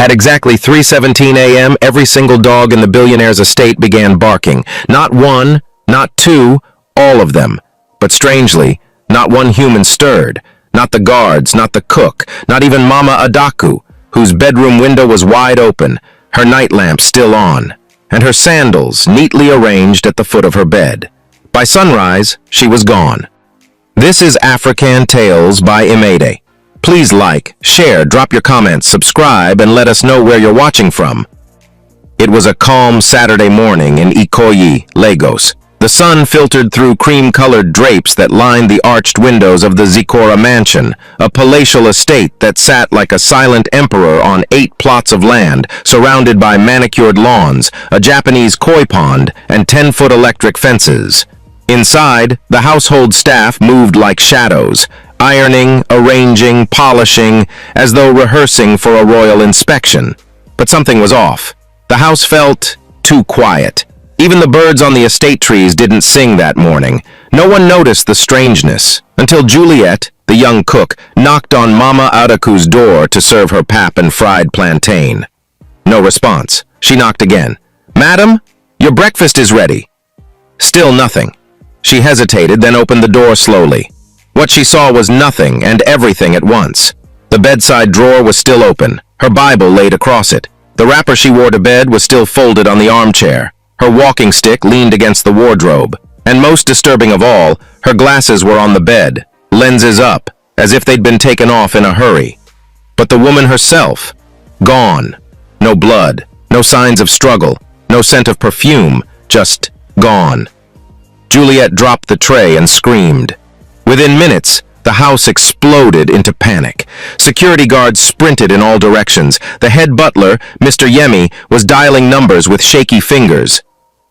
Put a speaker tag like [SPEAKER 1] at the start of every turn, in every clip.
[SPEAKER 1] At exactly 3:17 a.m., every single dog in the billionaire's estate began barking. Not one, not two, all of them. But strangely, not one human stirred. Not the guards, not the cook, not even Mama Adaku, whose bedroom window was wide open, her night lamp still on, and her sandals neatly arranged at the foot of her bed. By sunrise, she was gone. This is African Tales by Imede. Please like, share, drop your comments, subscribe, and let us know where you're watching from. It was a calm Saturday morning in Ikoyi, Lagos. The sun filtered through cream-colored drapes that lined the arched windows of the Zikora mansion, a palatial estate that sat like a silent emperor on 8 plots of land, surrounded by manicured lawns, a Japanese koi pond, and 10-foot electric fences. Inside, the household staff moved like shadows, ironing, arranging, polishing, as though rehearsing for a royal inspection. But something was off. The house felt too quiet. Even the birds on the estate trees didn't sing that morning. No one noticed the strangeness, until Juliet, the young cook, knocked on Mama Adaku's door to serve her pap and fried plantain. No response. She knocked again. "Madam, your breakfast is ready." Still nothing. She hesitated, then opened the door slowly. What she saw was nothing and everything at once. The bedside drawer was still open, her Bible laid across it. The wrapper she wore to bed was still folded on the armchair. Her walking stick leaned against the wardrobe. And most disturbing of all, her glasses were on the bed, lenses up, as if they'd been taken off in a hurry. But the woman herself, gone. No blood, no signs of struggle, no scent of perfume, just gone. Juliet dropped the tray and screamed. Within minutes, the house exploded into panic. Security guards sprinted in all directions. The head butler, Mr. Yemi, was dialing numbers with shaky fingers.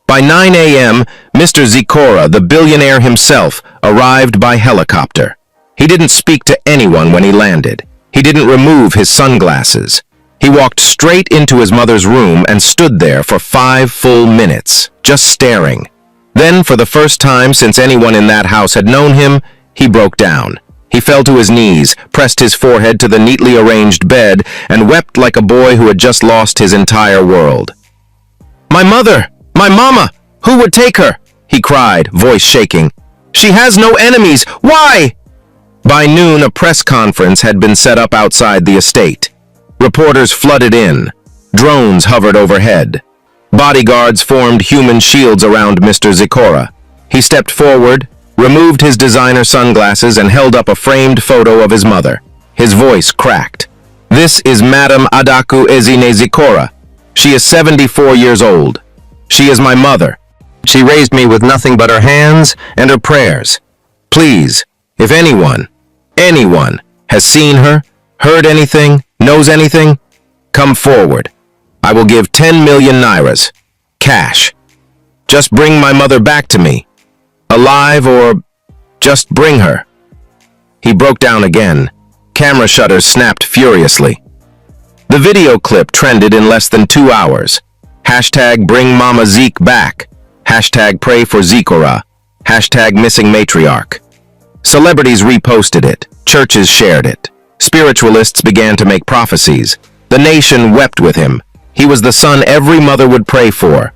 [SPEAKER 1] By 9 a.m., Mr. Zikora, the billionaire himself, arrived by helicopter. He didn't speak to anyone when he landed. He didn't remove his sunglasses. He walked straight into his mother's room and stood there for 5 full minutes, just staring. Then, for the first time since anyone in that house had known him, he broke down. He fell to his knees, pressed his forehead to the neatly arranged bed, and wept like a boy who had just lost his entire world. "My mother! My mama! Who would take her?" he cried, voice shaking. "She has no enemies! Why?" By noon, a press conference had been set up outside the estate. Reporters flooded in. Drones hovered overhead. Bodyguards formed human shields around Mr. Zikora. He stepped forward, removed his designer sunglasses, and held up a framed photo of his mother. His voice cracked. "This is Madame Adaku Ezine Zikora. She is 74 years old. She is my mother. She raised me with nothing but her hands and her prayers. Please, if anyone has seen her, heard anything, knows anything, come forward. I will give 10 million nairas. Cash. Just bring my mother back to me. Alive or just bring her." He broke down again. Camera shutters snapped furiously. The video clip trended in less than 2 hours. Hashtag bring Mama Zeke back. Hashtag pray for Zikora. Hashtag missing matriarch. Celebrities reposted it. Churches shared it. Spiritualists began to make prophecies. The nation wept with him. He was the son every mother would pray for.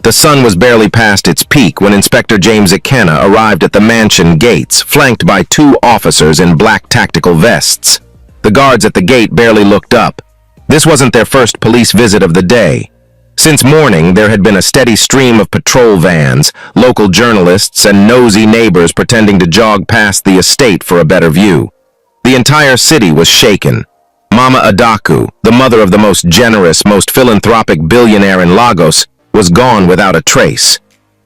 [SPEAKER 1] The sun was barely past its peak when Inspector James Ikenna arrived at the mansion gates, flanked by 2 officers in black tactical vests. The guards at the gate barely looked up. This wasn't their first police visit of the day. Since morning, there had been a steady stream of patrol vans, local journalists, and nosy neighbors pretending to jog past the estate for a better view. The entire city was shaken. Mama Adaku, the mother of the most generous, most philanthropic billionaire in Lagos, was gone without a trace.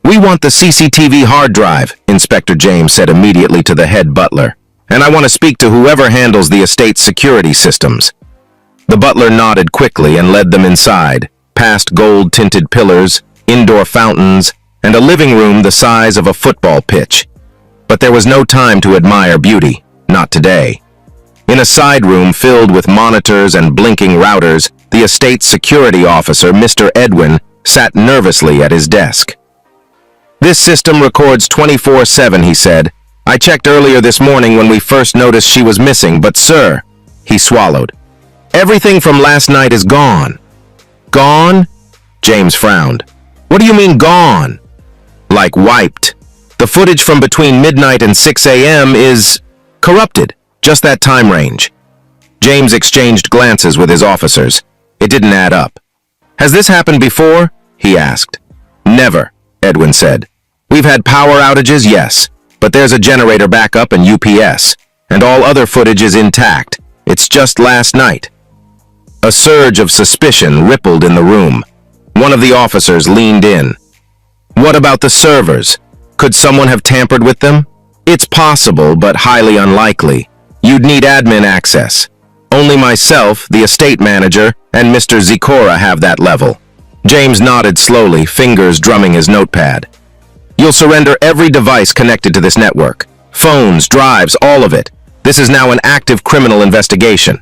[SPEAKER 1] "We want the CCTV hard drive," Inspector James said immediately to the head butler. "And I want to speak to whoever handles the estate's security systems." The butler nodded quickly and led them inside, past gold-tinted pillars, indoor fountains, and a living room the size of a football pitch. But there was no time to admire beauty, not today. In a side room filled with monitors and blinking routers, the estate's security officer, Mr. Edwin, sat nervously at his desk. "This system records 24/7, he said. "I checked earlier this morning when we first noticed she was missing, but sir," he swallowed. Everything from last night is gone. Gone? James frowned. What do you mean gone? Like wiped. The footage from between midnight and 6 a.m. is corrupted. Just that time range. James exchanged glances with his officers. It didn't add up. Has this happened before? He asked. Never, Edwin said. We've had power outages, yes, but there's a generator backup and UPS, and all other footage is intact. It's just last night. A surge of suspicion rippled in the room. One of the officers leaned in. What about the servers? Could someone have tampered with them? It's possible, but highly unlikely. You'd need admin access. Only myself, the estate manager, and Mr. Zikora have that level. James nodded slowly, fingers drumming his notepad. You'll surrender every device connected to this network. Phones, drives, all of it. This is now an active criminal investigation.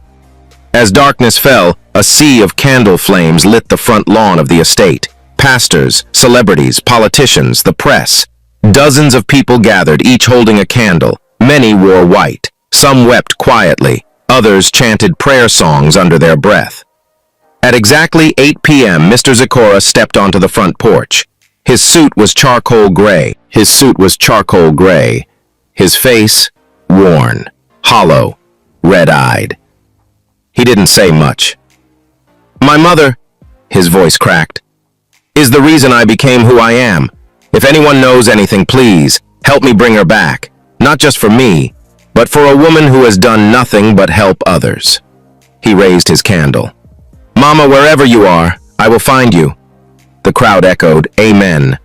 [SPEAKER 1] As darkness fell, a sea of candle flames lit the front lawn of the estate. Pastors, celebrities, politicians, the press. Dozens of people gathered, each holding a candle. Many wore white. Some wept quietly. Others chanted prayer songs under their breath. At exactly 8 p.m., Mr. Zikora stepped onto the front porch. His suit was charcoal gray. His face, worn, hollow, red-eyed. He didn't say much. My mother, his voice cracked, is the reason I became who I am. If anyone knows anything, please, help me bring her back. Not just for me, but for a woman who has done nothing but help others. He raised his candle. Mama, wherever you are, I will find you. The crowd echoed, Amen.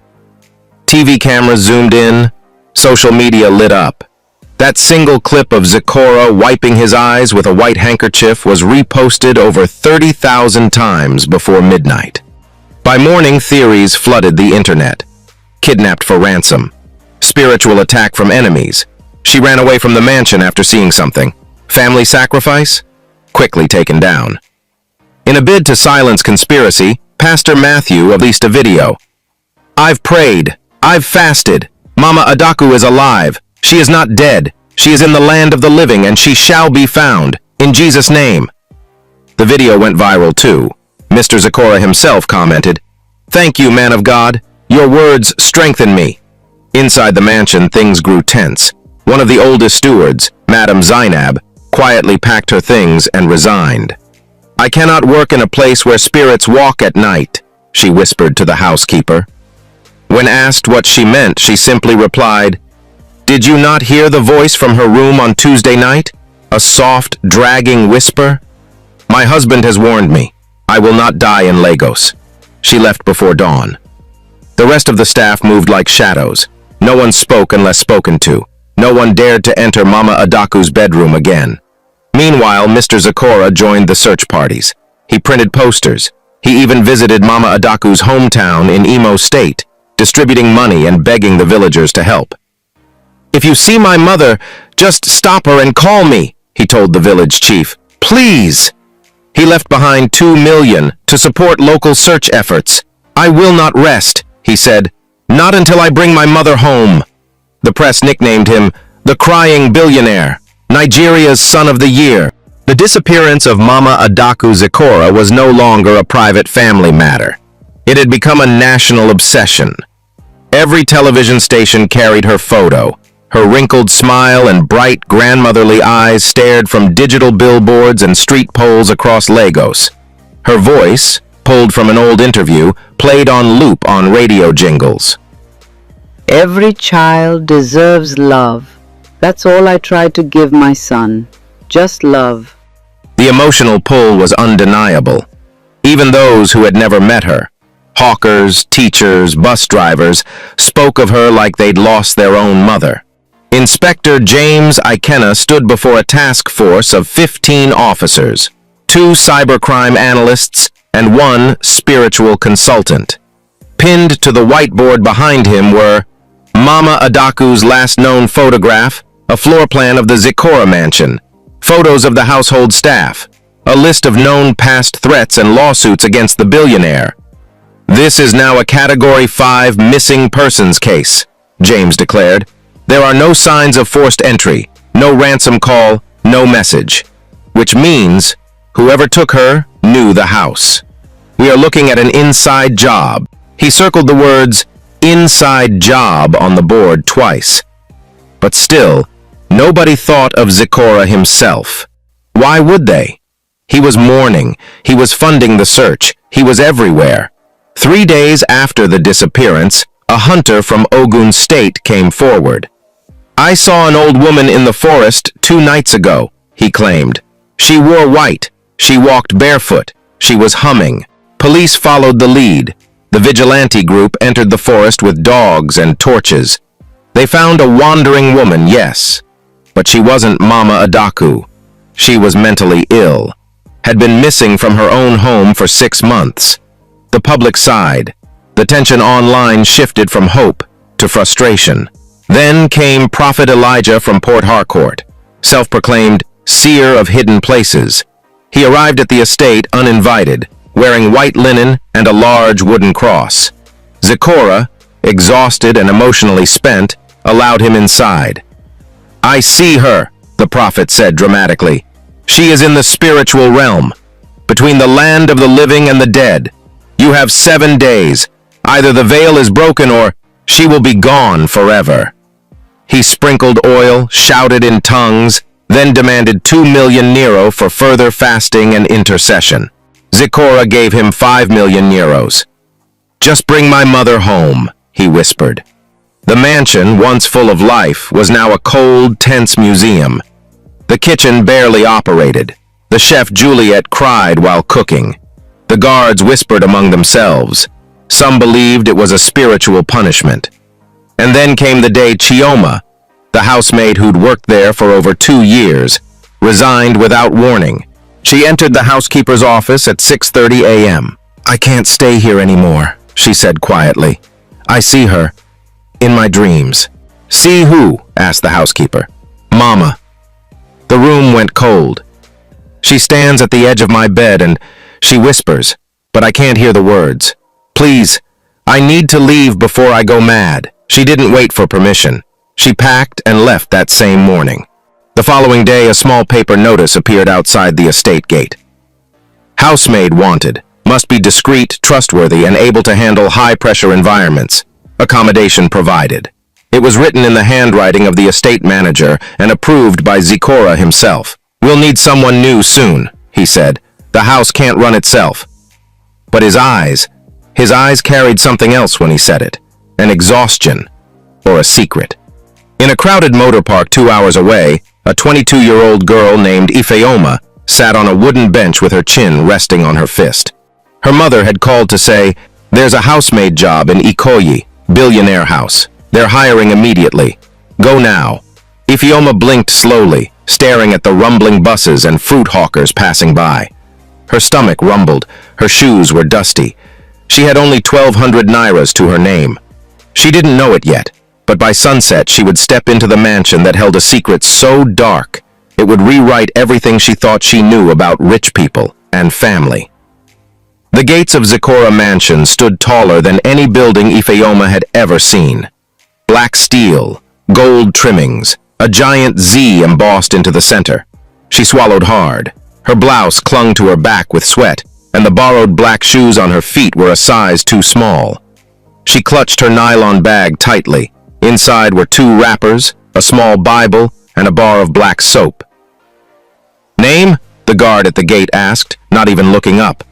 [SPEAKER 1] TV cameras zoomed in. Social media lit up. That single clip of Zikora wiping his eyes with a white handkerchief was reposted over 30,000 times before midnight. By morning, theories flooded the internet. Kidnapped for ransom. Spiritual attack from enemies. She ran away from the mansion after seeing something. Family sacrifice? Quickly taken down. In a bid to silence conspiracy, Pastor Matthew released a video. I've prayed. I've fasted. Mama Adaku is alive. She is not dead. She is in the land of the living, and she shall be found. In Jesus' name. The video went viral too. Mr. Zikora himself commented, Thank you, man of God. Your words strengthen me. Inside the mansion, things grew tense. One of the oldest stewards, Madam Zainab, quietly packed her things and resigned. I cannot work in a place where spirits walk at night, she whispered to the housekeeper. When asked what she meant, she simply replied, Did you not hear the voice from her room on Tuesday night? A soft, dragging whisper? My husband has warned me. I will not die in Lagos. She left before dawn. The rest of the staff moved like shadows. No one spoke unless spoken to. No one dared to enter Mama Adaku's bedroom again. Meanwhile, Mr. Zikora joined the search parties. He printed posters. He even visited Mama Adaku's hometown in Imo State, distributing money and begging the villagers to help. If you see my mother, just stop her and call me, he told the village chief. Please. He left behind 2 million to support local search efforts. I will not rest, he said. Not until I bring my mother home. The press nicknamed him the Crying Billionaire, Nigeria's Son of the Year. The disappearance of Mama Adaku Zikora was no longer a private family matter. It had become a national obsession. Every television station carried her photo. Her wrinkled smile and bright grandmotherly eyes stared from digital billboards and street poles across Lagos. Her voice, pulled from an old interview, played on loop on radio jingles.
[SPEAKER 2] Every child deserves love. That's all I tried to give my son. Just love.
[SPEAKER 1] The emotional pull was undeniable. Even those who had never met her, hawkers, teachers, bus drivers, spoke of her like they'd lost their own mother. Inspector James Ikenna stood before a task force of 15 officers, 2 cybercrime analysts, and 1 spiritual consultant. Pinned to the whiteboard behind him were Mama Adaku's last known photograph, a floor plan of the Zikora mansion, photos of the household staff, a list of known past threats and lawsuits against the billionaire. This is now a Category 5 missing persons case, James declared. There are no signs of forced entry, no ransom call, no message. Which means Whoever took her knew the house. We are looking at an inside job. He circled the words, inside job, on the board twice. But still, nobody thought of Zikora himself. Why would they? He was mourning. He was funding the search. He was everywhere. 3 days after the disappearance, a hunter from Ogun State came forward. "I saw an old woman in the forest 2 nights ago," he claimed. "She wore white. She walked barefoot. She was humming." Police followed the lead. The vigilante group entered the forest with dogs and torches. They found a wandering woman, yes, but she wasn't Mama Adaku. She was mentally ill, had been missing from her own home for 6 months. The public sighed. The tension online shifted from hope to frustration. Then came Prophet Elijah from Port Harcourt, self-proclaimed seer of hidden places. He arrived at the estate uninvited, wearing white linen and a large wooden cross. Zikora, exhausted and emotionally spent, allowed him inside. "I see her," the prophet said dramatically. "She is in the spiritual realm, between the land of the living and the dead. You have 7 days. Either the veil is broken or she will be gone forever." He sprinkled oil, shouted in tongues, then demanded 2 million Nero for further fasting and intercession. Zikora gave him 5 million Neros. "Just bring my mother home," he whispered. The mansion, once full of life, was now a cold, tense museum. The kitchen barely operated. The chef Juliet cried while cooking. The guards whispered among themselves. Some believed it was a spiritual punishment. And then came the day Chioma, the housemaid who'd worked there for over 2 years, resigned without warning. She entered the housekeeper's office at 6:30 a.m. "I can't stay here anymore," she said quietly. "I see her. In my dreams." "See who?" asked the housekeeper. "Mama." The room went cold. "She stands at the edge of my bed and she whispers, but I can't hear the words. Please, I need to leave before I go mad." She didn't wait for permission. She packed and left that same morning. The following day, a small paper notice appeared outside the estate gate. "Housemaid wanted. Must be discreet, trustworthy, and able to handle high-pressure environments. Accommodation provided." It was written in the handwriting of the estate manager and approved by Zikora himself. "We'll need someone new soon," he said. "The house can't run itself." But his eyes carried something else when he said it. An exhaustion, or a secret. In a crowded motor park 2 hours away, a 22-year-old girl named Ifeoma sat on a wooden bench with her chin resting on her fist. Her mother had called to say, "There's a housemaid job in Ikoyi, billionaire house. They're hiring immediately. Go now." Ifeoma blinked slowly, staring at the rumbling buses and fruit hawkers passing by. Her stomach rumbled, her shoes were dusty. She had only 1,200 nairas to her name. She didn't know it yet, but by sunset she would step into the mansion that held a secret so dark it would rewrite everything she thought she knew about rich people and family. The gates of Zikora Mansion stood taller than any building Ifeoma had ever seen. Black steel, gold trimmings, a giant Z embossed into the center. She swallowed hard. Her blouse clung to her back with sweat, and the borrowed black shoes on her feet were a size too small. She clutched her nylon bag tightly. Inside were 2 wrappers, a small Bible, and a bar of black soap. "Name?" the guard at the gate asked, not even looking up.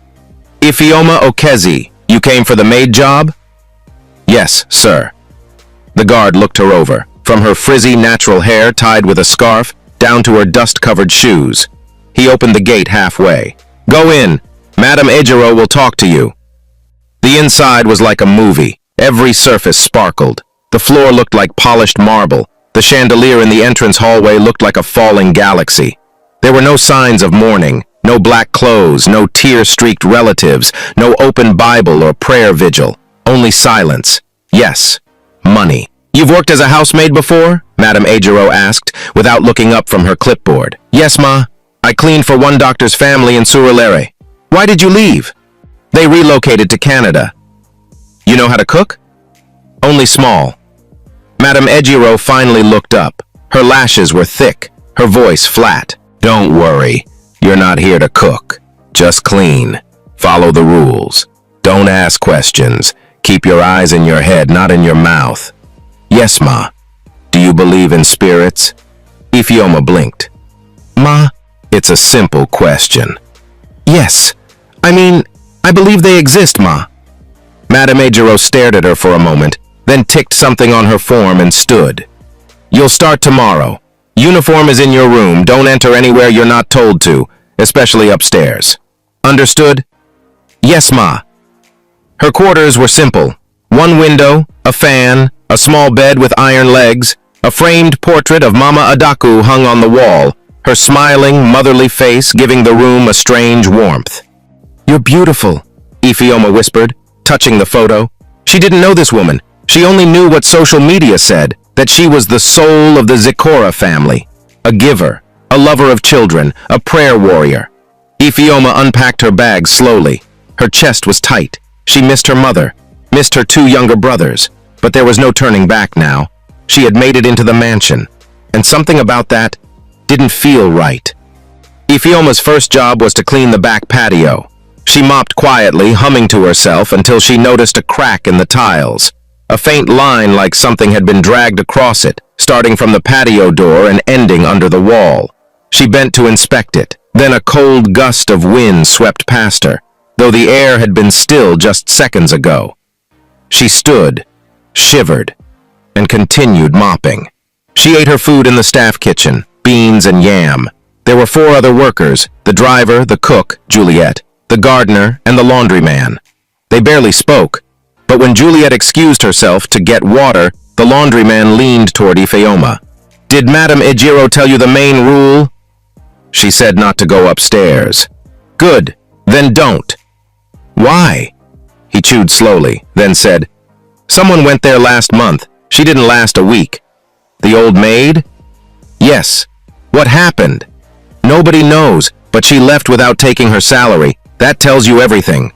[SPEAKER 1] "Ifeoma Okezi. You came for the maid job?" "Yes, sir." The guard looked her over, from her frizzy natural hair tied with a scarf down to her dust-covered shoes. He opened the gate halfway. "Go in. Madam Ejiro will talk to you." The inside was like a movie. Every surface sparkled. The floor looked like polished marble. The chandelier in the entrance hallway looked like a falling galaxy. There were no signs of mourning, no black clothes, no tear-streaked relatives, no open Bible or prayer vigil, only silence. Yes, money. "You've worked as a housemaid before?" Madam Ejiro asked, without looking up from her clipboard. "Yes, ma. I cleaned for one doctor's family in Surulere." "Why did you leave?" "They relocated to Canada." "You know how to cook?" "Only small." Madam Ejiro finally looked up. Her lashes were thick, her voice flat. "Don't worry. You're not here to cook. Just clean. Follow the rules. Don't ask questions. Keep your eyes in your head, not in your mouth. Yes, Ma. Do you believe in spirits? Ifeoma blinked. Ma, it's a simple question. Yes. I believe they exist, Ma. Madame Ejiro stared at her for a moment, then ticked something on her form and stood. You'll start tomorrow. Uniform is in your room. Don't enter anywhere you're not told to, especially upstairs. Understood? Yes, Ma. Her quarters were simple. One window, a fan, a small bed with iron legs, a framed portrait of Mama Adaku hung on the wall, her smiling, motherly face giving the room a strange warmth. You're beautiful, Ifeoma whispered, touching the photo. She didn't know this woman. She only knew what social media said, that she was the soul of the Zikora family, a giver, a lover of children, a prayer warrior. Ifeoma unpacked her bag slowly. Her chest was tight. She missed her mother, missed her two younger brothers, but there was no turning back now. She had made it into the mansion, and something about that didn't feel right. Ifeoma's first job was to clean the back patio. She mopped quietly, humming to herself until she noticed a crack in the tiles, a faint line like something had been dragged across it, starting from the patio door and ending under the wall. She bent to inspect it. Then a cold gust of wind swept past her, though the air had been still just seconds ago. She stood, shivered, and continued mopping. She ate her food in the staff kitchen, beans and yam. There were 4 other workers, the driver, the cook, Juliet, the gardener, and the laundryman. They barely spoke, but when Juliet excused herself to get water, the laundryman leaned toward Ifeoma. Did Madame Ejiro tell you the main rule? She said not to go upstairs. Good, then don't. Why? He chewed slowly, then said, Someone went there last month. She didn't last a week. The old maid? Yes. What happened? Nobody knows, but she left without taking her salary. That tells you everything.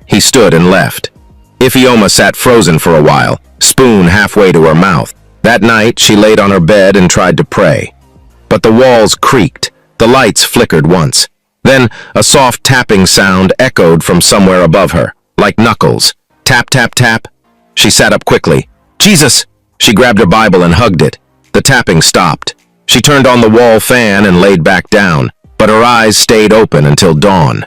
[SPEAKER 1] He stood and left. Ifeoma sat frozen for a while, spoon halfway to her mouth. That night, she laid on her bed and tried to pray. But the walls creaked. The lights flickered once. Then a soft tapping sound echoed from somewhere above her, like knuckles. Tap, tap, tap. She sat up quickly. Jesus! She grabbed her Bible and hugged it. The tapping stopped. She turned on the wall fan and laid back down, but her eyes stayed open until dawn.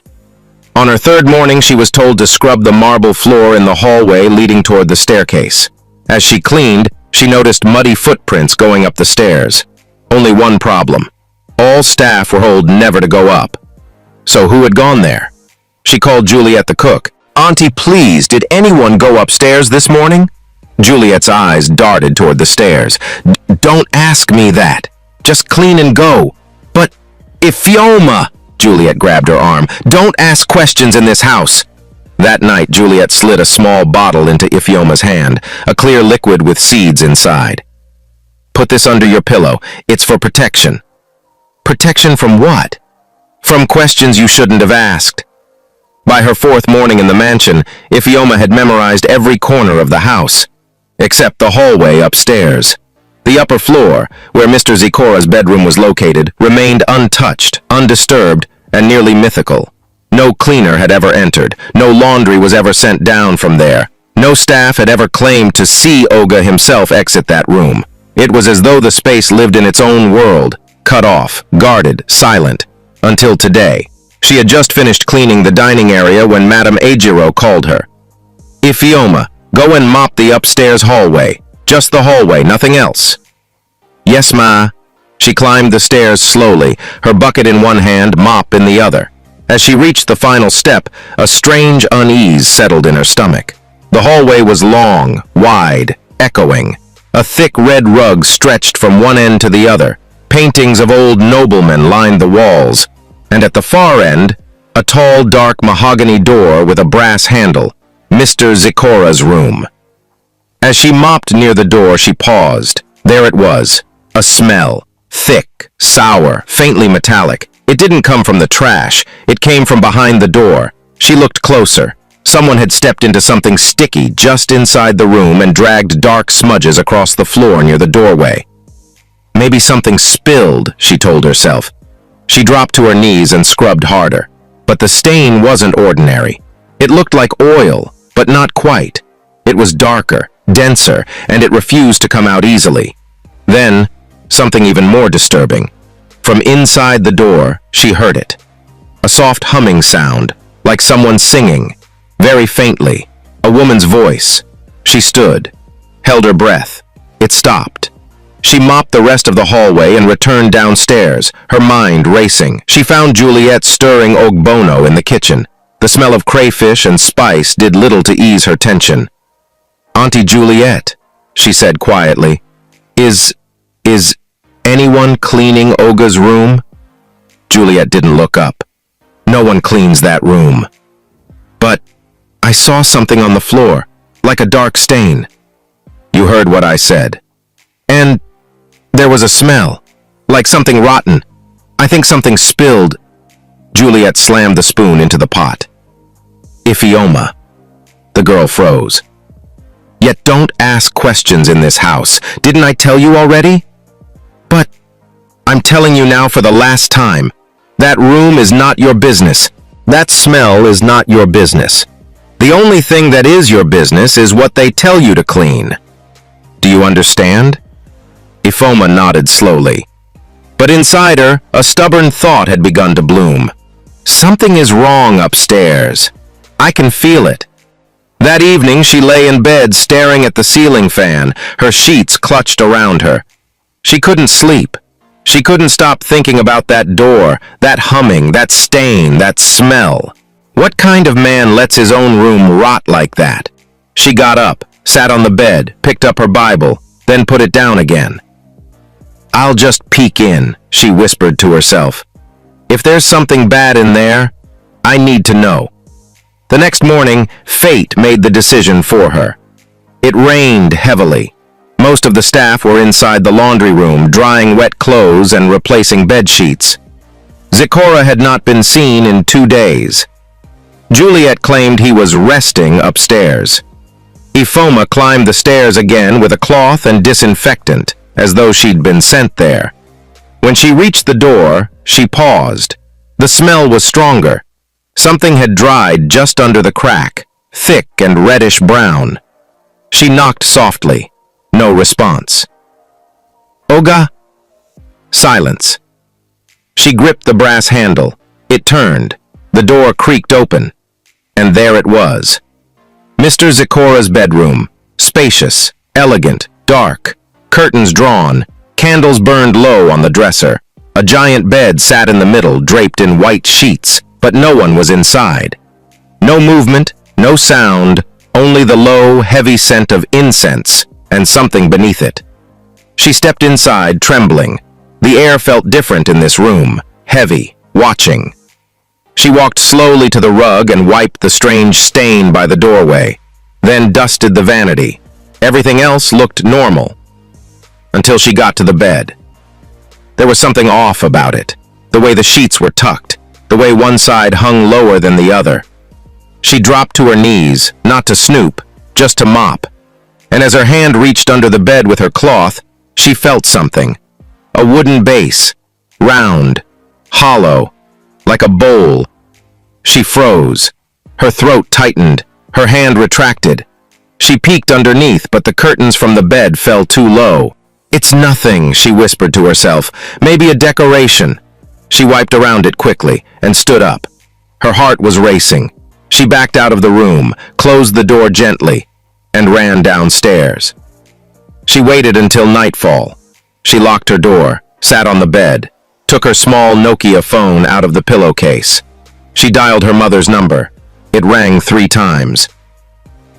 [SPEAKER 1] On her 3rd morning, she was told to scrub the marble floor in the hallway leading toward the staircase. As she cleaned, she noticed muddy footprints going up the stairs. Only one problem. All staff were told never to go up. So who had gone there? She called Juliet the cook. Auntie, please, did anyone go upstairs this morning? Juliet's eyes darted toward the stairs. Don't ask me that. Just clean and go. But, Ifeoma! Juliet grabbed her arm. Don't ask questions in this house. That night, Juliet slid a small bottle into Ifeoma's hand, a clear liquid with seeds inside. Put this under your pillow. It's for protection. Protection from what? From questions you shouldn't have asked. By her 4th morning in the mansion, Ifeoma had memorized every corner of the house, except the hallway upstairs. The upper floor, where Mr. Zikora's bedroom was located, remained untouched, undisturbed, and nearly mythical. No cleaner had ever entered. No laundry was ever sent down from there. No staff had ever claimed to see Oga himself exit that room. It was as though the space lived in its own world, cut off, guarded, silent, until today. She had just finished cleaning the dining area when Madame Ejiro called her. Ifeoma, go and mop the upstairs hallway. Just the hallway, nothing else. Yes, Ma. She climbed the stairs slowly, her bucket in one hand, mop in the other. As she reached the final step, a strange unease settled in her stomach. The hallway was long, wide, echoing. A thick red rug stretched from one end to the other. Paintings of old noblemen lined the walls, and at the far end, a tall, dark mahogany door with a brass handle, Mr. Zikora's room. As she mopped near the door, she paused. There it was, a smell, thick, sour, faintly metallic. It didn't come from the trash, it came from behind the door. She looked closer. Someone had stepped into something sticky just inside the room and dragged dark smudges across the floor near the doorway. Maybe something spilled, she told herself. She dropped to her knees and scrubbed harder. But the stain wasn't ordinary. It looked like oil, but not quite. It was darker, denser, and it refused to come out easily. Then, something even more disturbing. From inside the door, she heard it. A soft humming sound, like someone singing, very faintly. A woman's voice. She stood, held her breath. It stopped. She mopped the rest of the hallway and returned downstairs, her mind racing. She found Juliet stirring ogbono in the kitchen. The smell of crayfish and spice did little to ease her tension. "Auntie Juliet," she said quietly, is anyone cleaning Olga's room?" Juliet didn't look up. "No one cleans that room." "But I saw something on the floor, like a dark stain." "You heard what I said. And there was a smell, like something rotten. I think something spilled." Juliet slammed the spoon into the pot. "Iphioma." The girl froze. "Yet don't ask questions in this house. Didn't I tell you already?" "But I'm telling you now for the last time. That room is not your business. That smell is not your business. The only thing that is your business is what they tell you to clean. Do you understand?" Iphioma nodded slowly. But inside her, a stubborn thought had begun to bloom. Something is wrong upstairs. I can feel it. That evening, she lay in bed staring at the ceiling fan, her sheets clutched around her. She couldn't sleep. She couldn't stop thinking about that door, that humming, that stain, that smell. What kind of man lets his own room rot like that? She got up, sat on the bed, picked up her Bible, then put it down again. "I'll just peek in," she whispered to herself. "If there's something bad in there, I need to know." The next morning, fate made the decision for her. It rained heavily. Most of the staff were inside the laundry room, drying wet clothes and replacing bed sheets. Zikora had not been seen in 2 days. Juliet claimed he was resting upstairs. Iphioma climbed the stairs again with a cloth and disinfectant, as though she'd been sent there. When she reached the door, she paused. The smell was stronger. Something had dried just under the crack, thick and reddish-brown. She knocked softly. No response. "Olga?" Silence. She gripped the brass handle. It turned. The door creaked open. And there it was. Mr. Zikora's bedroom. Spacious, elegant, dark. Curtains drawn. Candles burned low on the dresser. A giant bed sat in the middle, draped in white sheets, but no one was inside. No movement, no sound, only the low, heavy scent of incense and something beneath it. She stepped inside, trembling. The air felt different in this room, heavy, watching. She walked slowly to the rug and wiped the strange stain by the doorway, then dusted the vanity. Everything else looked normal, until she got to the bed. There was something off about it, the way the sheets were tucked, the way one side hung lower than the other. She dropped to her knees, not to snoop, just to mop. And as her hand reached under the bed with her cloth, she felt something. A wooden base, round, hollow, like a bowl. She froze. Her throat tightened, her hand retracted. She peeked underneath, but the curtains from the bed fell too low. "It's nothing," she whispered to herself. "Maybe a decoration." She wiped around it quickly and stood up. Her heart was racing. She backed out of the room, closed the door gently, and ran downstairs. She waited until nightfall. She locked her door, sat on the bed, took her small Nokia phone out of the pillowcase. She dialed her mother's number. It rang 3 times.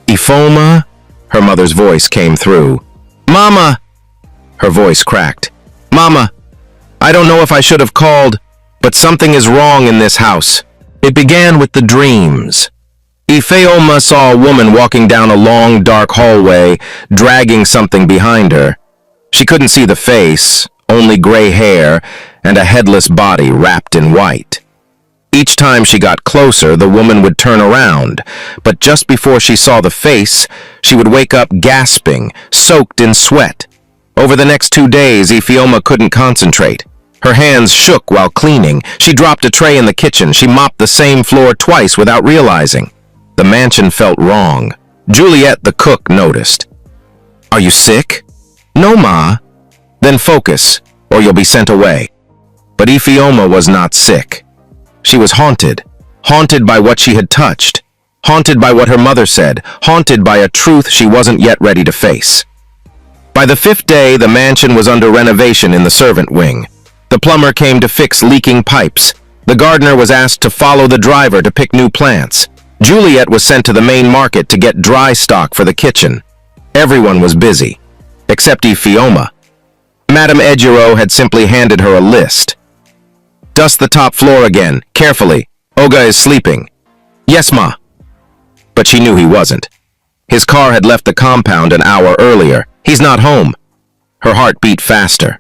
[SPEAKER 1] "Iphioma?" Her mother's voice came through. "Mama!" Her voice cracked. "Mama, I don't know if I should have called, but something is wrong in this house." It began with the dreams. Iphioma saw a woman walking down a long, dark hallway, dragging something behind her. She couldn't see the face, only gray hair, and a headless body wrapped in white. Each time she got closer, the woman would turn around, but just before she saw the face, she would wake up gasping, soaked in sweat. Over the next 2 days, Iphioma couldn't concentrate. Her hands shook while cleaning. She dropped a tray in the kitchen. She mopped the same floor twice without realizing. The mansion felt wrong. Juliet, the cook, noticed. "Are you sick?" "No, Ma." "Then focus, or you'll be sent away." But Ifeoma was not sick. She was haunted. Haunted by what she had touched. Haunted by what her mother said. Haunted by a truth she wasn't yet ready to face. By the 5th day, the mansion was under renovation in the servant wing. The plumber came to fix leaking pipes. The gardener was asked to follow the driver to pick new plants. Juliet was sent to the main market to get dry stock for the kitchen. Everyone was busy, except Ifeoma. Madame Ejiro had simply handed her a list. "Dust the top floor again, carefully. Oga is sleeping." "Yes, Ma." But she knew he wasn't. His car had left the compound an hour earlier. He's not home. Her heart beat faster.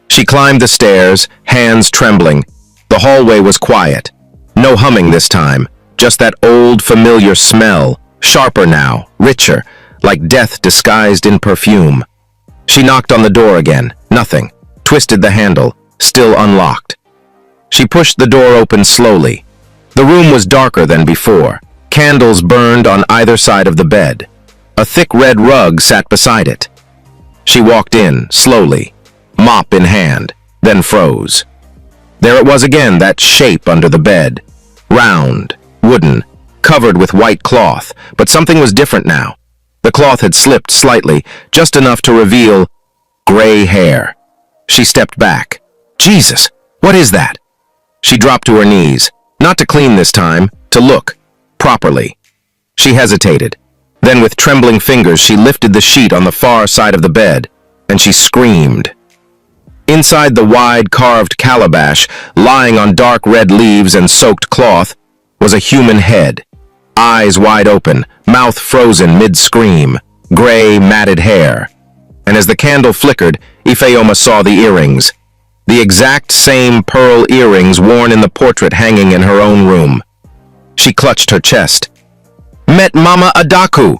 [SPEAKER 1] She climbed the stairs, hands trembling. The hallway was quiet. No humming this time, just that old familiar smell, sharper now, richer, like death disguised in perfume. She knocked on the door again. Nothing. Twisted the handle, still unlocked. She pushed the door open slowly. The room was darker than before. Candles burned on either side of the bed. A thick red rug sat beside it. She walked in, slowly, mop in hand, then froze. There it was again, that shape under the bed. Round, wooden, covered with white cloth, but something was different now. The cloth had slipped slightly, just enough to reveal gray hair. She stepped back. Jesus, what is that? She dropped to her knees, not to clean this time, to look, properly. She hesitated. Then with trembling fingers she lifted the sheet on the far side of the bed, and she screamed. Inside the wide carved calabash, lying on dark red leaves and soaked cloth, was a human head. Eyes wide open, mouth frozen mid-scream, gray, matted hair. And as the candle flickered, Ifeoma saw the earrings. The exact same pearl earrings worn in the portrait hanging in her own room. She clutched her chest. "Met Mama Adaku!"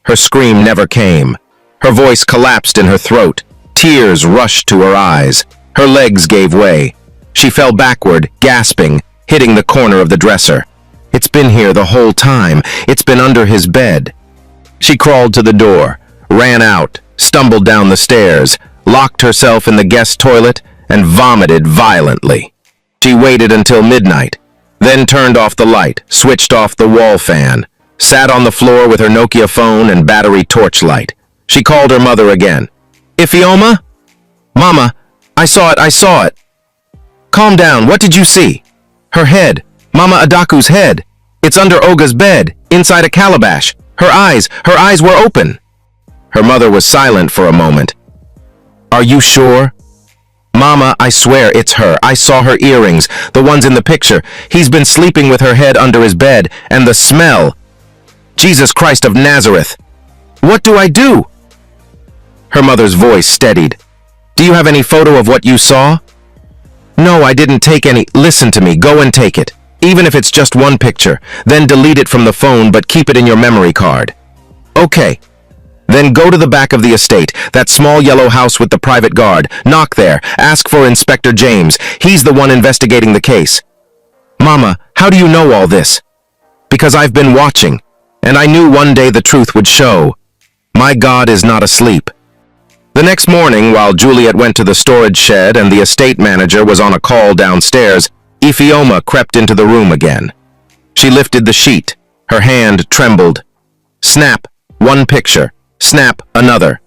[SPEAKER 1] Her scream never came. Her voice collapsed in her throat. Tears rushed to her eyes. Her legs gave way. She fell backward, gasping, hitting the corner of the dresser. "It's been here the whole time. It's been under his bed." She crawled to the door, ran out, stumbled down the stairs, locked herself in the guest toilet, and vomited violently. She waited until midnight, then turned off the light, switched off the wall fan, sat on the floor with her Nokia phone and battery torchlight. She called her mother again. "Ifeoma? Mama, I saw it. Calm down, what did you see?" "Her head, Mama Adaku's head. It's under Oga's bed, inside a calabash. Her eyes were open." Her mother was silent for a moment. "Are you sure?" "Mama, I swear it's her. I saw her earrings, the ones in the picture. He's been sleeping with her head under his bed, and the smell. Jesus Christ of Nazareth. What do I do?" Her mother's voice steadied. "Do you have any photo of what you saw?" "No, I didn't take any. Listen to me, go and take it. Even if it's just one picture, then delete it from the phone, but keep it in your memory card." "Okay. Then go to the back of the estate, that small yellow house with the private guard. Knock there. Ask for Inspector James. He's the one investigating the case." "Mama, how do you know all this?" "Because I've been watching, and I knew one day the truth would show. My God is not asleep." The next morning, while Juliet went to the storage shed and the estate manager was on a call downstairs, Ifeoma crept into the room again. She lifted the sheet. Her hand trembled. Snap, one picture. Snap, another.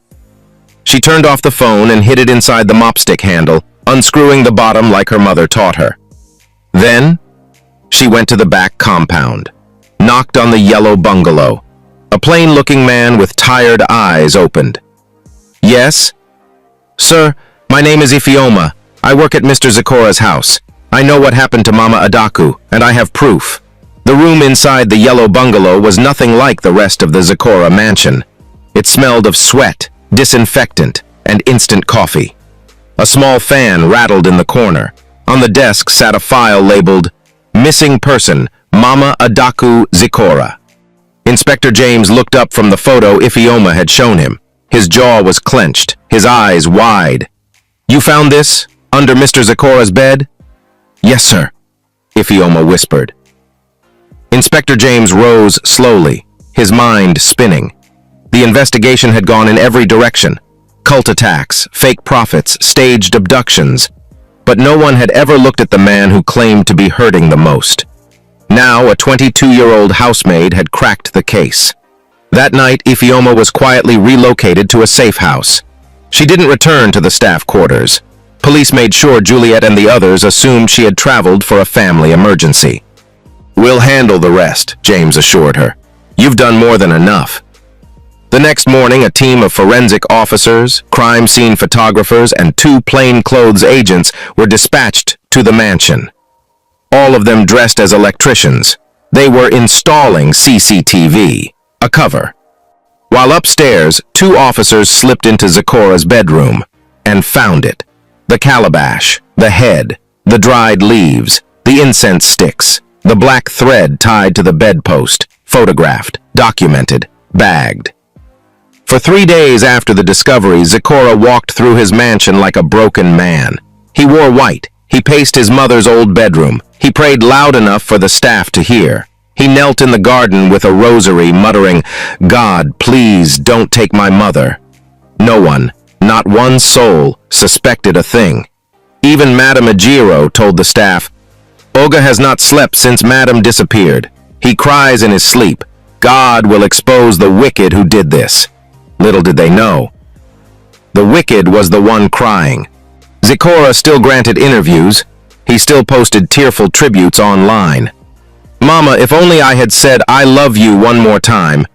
[SPEAKER 1] She turned off the phone and hid it inside the mopstick handle, unscrewing the bottom like her mother taught her. Then, she went to the back compound, knocked on the yellow bungalow. A plain-looking man with tired eyes opened. "Yes?" "Sir, my name is Ifeoma. I work at Mr. Zikora's house. I know what happened to Mama Adaku, and I have proof." The room inside the yellow bungalow was nothing like the rest of the Zikora mansion. It smelled of sweat, disinfectant, and instant coffee. A small fan rattled in the corner. On the desk sat a file labeled, "Missing Person, Mama Adaku Zikora." Inspector James looked up from the photo Ifeoma had shown him. His jaw was clenched, his eyes wide. "You found this?" Under Mr. Zikora's bed? Yes, sir, Ifeoma whispered. Inspector James rose slowly, his mind spinning. The investigation had gone in every direction. Cult attacks, fake prophets, staged abductions. But no one had ever looked at the man who claimed to be hurting the most. Now, a 22-year-old housemaid had cracked the case. That night, Ifeoma was quietly relocated to a safe house. She didn't return to the staff quarters. Police made sure Juliet and the others assumed she had traveled for a family emergency. We'll handle the rest, James assured her. You've done more than enough. The next morning, a team of forensic officers, crime scene photographers, and 2 plainclothes agents were dispatched to the mansion. All of them dressed as electricians. They were installing CCTV, a cover. While upstairs, 2 officers slipped into Zikora's bedroom and found it. The calabash, the head, the dried leaves, the incense sticks, the black thread tied to the bedpost, photographed, documented, bagged. For 3 days after the discovery, Zikora walked through his mansion like a broken man. He wore white. He paced his mother's old bedroom. He prayed loud enough for the staff to hear. He knelt in the garden with a rosary, muttering, "God, please don't take my mother." No one, not one soul, suspected a thing. Even Madame Ajiro told the staff, "Oga has not slept since Madame disappeared. He cries in his sleep. God will expose the wicked who did this." Little did they know. The wicked was the one crying. Zikora still granted interviews. He still posted tearful tributes online. "Mama, if only I had said I love you one more time."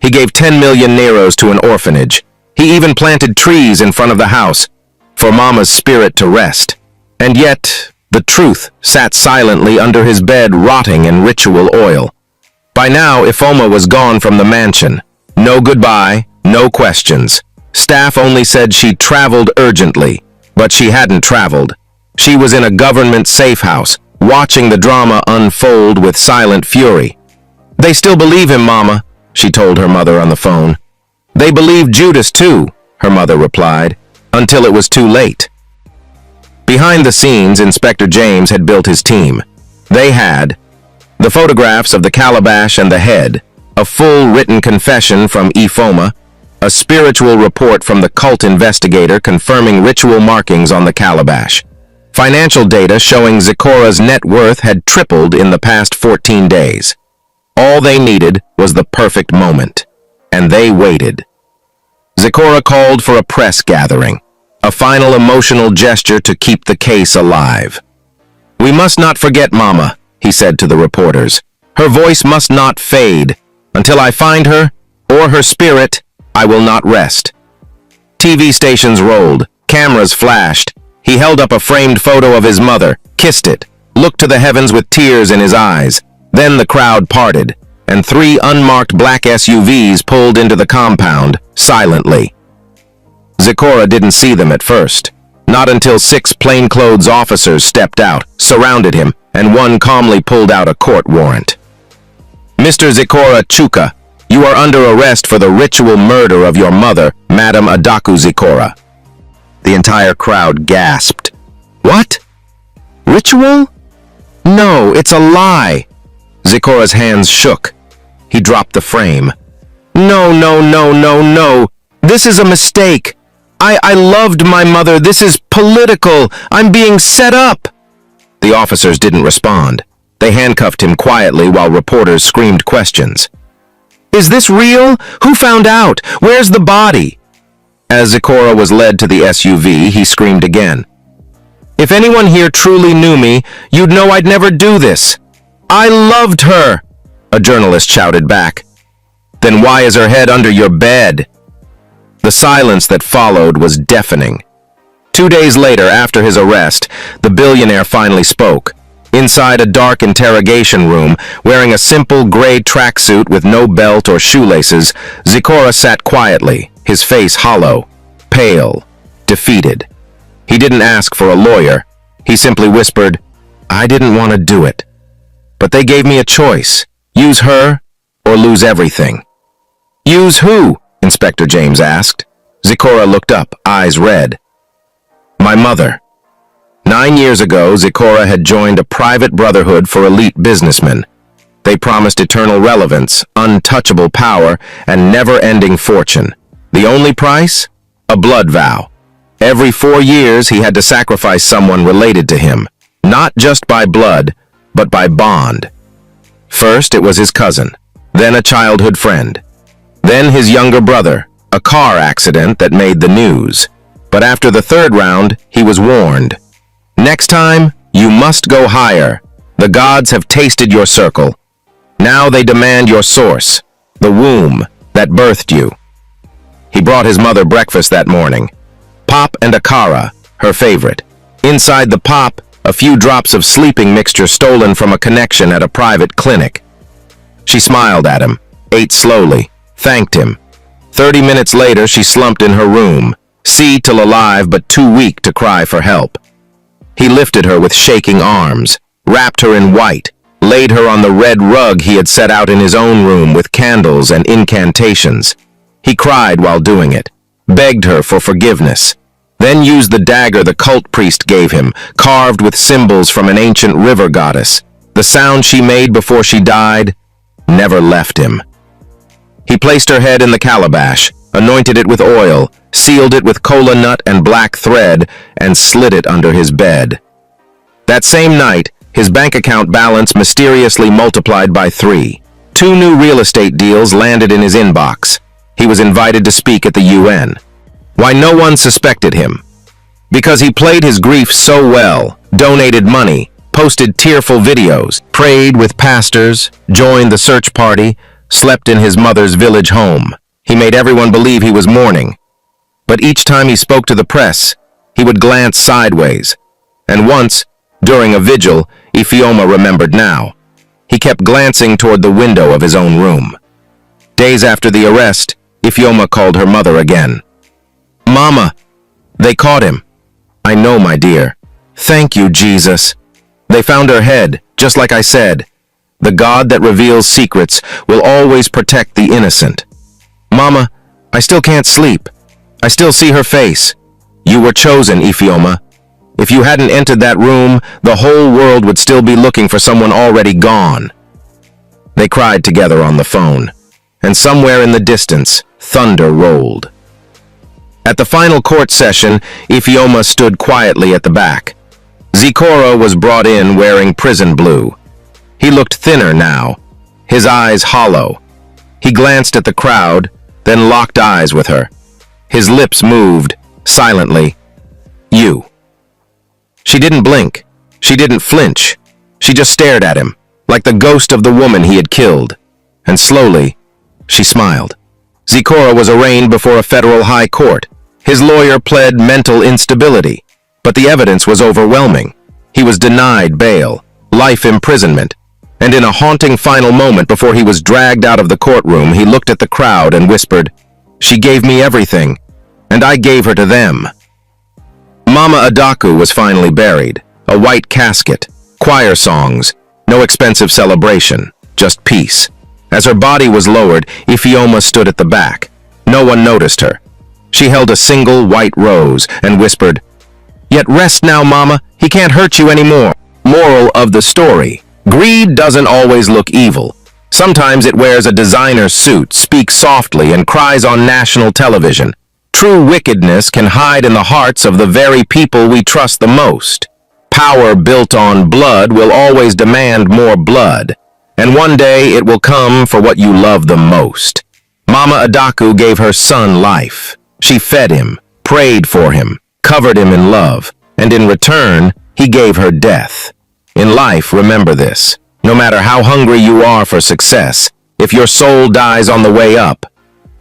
[SPEAKER 1] He gave 10 million neros to an orphanage. He even planted trees in front of the house for Mama's spirit to rest. And yet, the truth sat silently under his bed, rotting in ritual oil. By now, Ifeoma was gone from the mansion. No goodbye, no questions. Staff only said she traveled urgently, but she hadn't traveled. She was in a government safe house, watching the drama unfold with silent fury. "They still believe him, Mama," she told her mother on the phone. "They believe Judas too," her mother replied, until it was too late. Behind the scenes, Inspector James had built his team. They had the photographs of the calabash and the head, a full written confession from Ifeoma, a spiritual report from the cult investigator confirming ritual markings on the calabash, financial data showing Zikora's net worth had tripled in the past 14 days. All they needed was the perfect moment, and they waited. Zikora called for a press gathering, a final emotional gesture to keep the case alive. "We must not forget Mama," he said to the reporters. "Her voice must not fade. Until I find her, or her spirit, I will not rest." TV stations rolled, cameras flashed. He held up a framed photo of his mother, kissed it, looked to the heavens with tears in his eyes. Then the crowd parted, and 3 unmarked black SUVs pulled into the compound, silently. Zikora didn't see them at first. Not until 6 plainclothes officers stepped out, surrounded him, and one calmly pulled out a court warrant. "Mr. Zikora Chuka, you are under arrest for the ritual murder of your mother, Madame Adaku Zikora." The entire crowd gasped. "What? Ritual? No, it's a lie." Zikora's hands shook. He dropped the frame. "No, no, no, no, no. This is a mistake. I loved my mother. This is political. I'm being set up." The officers didn't respond. They handcuffed him quietly while reporters screamed questions. "Is this real? Who found out? Where's the body?" As Zikora was led to the SUV, he screamed again. "If anyone here truly knew me, you'd know I'd never do this. I loved her," a journalist shouted back. "Then why is her head under your bed?" The silence that followed was deafening. 2 days later, after his arrest, the billionaire finally spoke. Inside a dark interrogation room, wearing a simple gray tracksuit with no belt or shoelaces, Zikora sat quietly, his face hollow, pale, defeated. He didn't ask for a lawyer. He simply whispered, "I didn't want to do it. But they gave me a choice. Use her or lose everything." "Use who?" Inspector James asked. Zikora looked up, eyes red. "My mother." 9 years ago, Zikora had joined a private brotherhood for elite businessmen. They promised eternal relevance, untouchable power, and never-ending fortune. The only price? A blood vow. Every 4 years, he had to sacrifice someone related to him, not just by blood, but by bond. First, it was his cousin, then a childhood friend, then his younger brother, a car accident that made the news. But after the third round, he was warned. Next time, you must go higher. The gods have tasted your circle. Now they demand your source, the womb that birthed you. He brought his mother breakfast that morning. Pop and akara, her favorite. Inside the pop, a few drops of sleeping mixture stolen from a connection at a private clinic. She smiled at him, ate slowly, thanked him. 30 minutes later, she slumped in her room, still alive but too weak to cry for help. He lifted her with shaking arms, wrapped her in white, laid her on the red rug he had set out in his own room with candles and incantations. He cried while doing it, begged her for forgiveness, then used the dagger the cult priest gave him, carved with symbols from an ancient river goddess. The sound she made before she died never left him. He placed her head in the calabash, anointed it with oil, sealed it with cola nut and black thread, and slid it under his bed. That same night, his bank account balance mysteriously multiplied by 3. 2 new real estate deals landed in his inbox. He was invited to speak at the UN. Why no one suspected him? Because he played his grief so well, donated money, posted tearful videos, prayed with pastors, joined the search party, slept in his mother's village home. He made everyone believe he was mourning. But each time he spoke to the press, he would glance sideways. And once, during a vigil, Ifeoma remembered now. He kept glancing toward the window of his own room. Days after the arrest, Ifeoma called her mother again. "Mama, they caught him." "I know, my dear. Thank you, Jesus." They found her head, just like I said. The God that reveals secrets will always protect the innocent. "Mama, I still can't sleep. I still see her face." "You were chosen, Ifeoma. If you hadn't entered that room, the whole world would still be looking for someone already gone." They cried together on the phone, and somewhere in the distance, thunder rolled. At the final court session, Ifeoma stood quietly at the back. Zikora was brought in wearing prison blue. He looked thinner now, his eyes hollow. He glanced at the crowd, then locked eyes with her. His lips moved, silently. "You." She didn't blink. She didn't flinch. She just stared at him, like the ghost of the woman he had killed. And slowly, she smiled. Zikora was arraigned before a federal high court. His lawyer pled mental instability, but the evidence was overwhelming. He was denied bail, life imprisonment, and in a haunting final moment before he was dragged out of the courtroom, he looked at the crowd and whispered, "She gave me everything, and I gave her to them." Mama Adaku was finally buried, a white casket, choir songs, no expensive celebration, just peace. As her body was lowered, Ifeoma stood at the back. No one noticed her. She held a single white rose and whispered, "Yet rest now, Mama, he can't hurt you anymore." Moral of the story: greed doesn't always look evil. Sometimes it wears a designer suit, speaks softly, and cries on national television. True wickedness can hide in the hearts of the very people we trust the most. Power built on blood will always demand more blood, and one day it will come for what you love the most. Mama Adaku gave her son life. She fed him, prayed for him, covered him in love, and in return, he gave her death. In life, remember this. No matter how hungry you are for success, if your soul dies on the way up,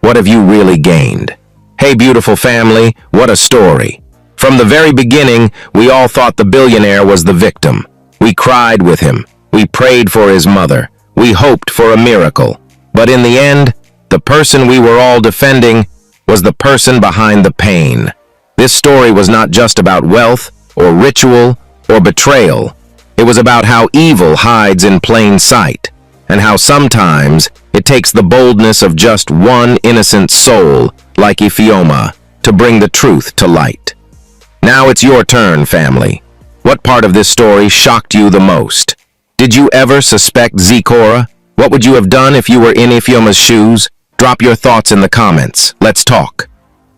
[SPEAKER 1] what have you really gained? Hey, beautiful family, what a story. From the very beginning, we all thought the billionaire was the victim. We cried with him. We prayed for his mother. We hoped for a miracle. But in the end, the person we were all defending was the person behind the pain. This story was not just about wealth or ritual or betrayal. It was about how evil hides in plain sight, and how sometimes it takes the boldness of just one innocent soul, like Ifeoma, to bring the truth to light. Now it's your turn, family. What part of this story shocked you the most? Did you ever suspect Zikora? What would you have done if you were in Ifeoma's shoes? Drop your thoughts in the comments. Let's talk.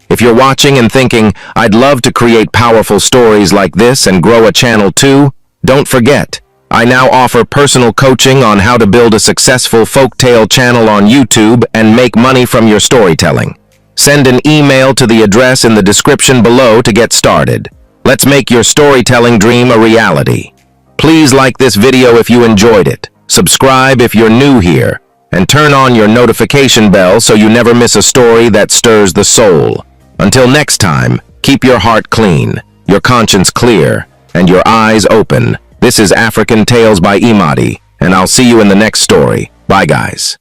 [SPEAKER 1] If you're watching and thinking, I'd love to create powerful stories like this and grow a channel too, don't forget, I now offer personal coaching on how to build a successful folktale channel on YouTube and make money from your storytelling. Send an email to the address in the description below to get started. Let's make your storytelling dream a reality. Please like this video if you enjoyed it, subscribe if you're new here, and turn on your notification bell so you never miss a story that stirs the soul. Until next time, keep your heart clean, your conscience clear, and your eyes open. This is African Tales by Imadi, and I'll see you in the next story. Bye, guys.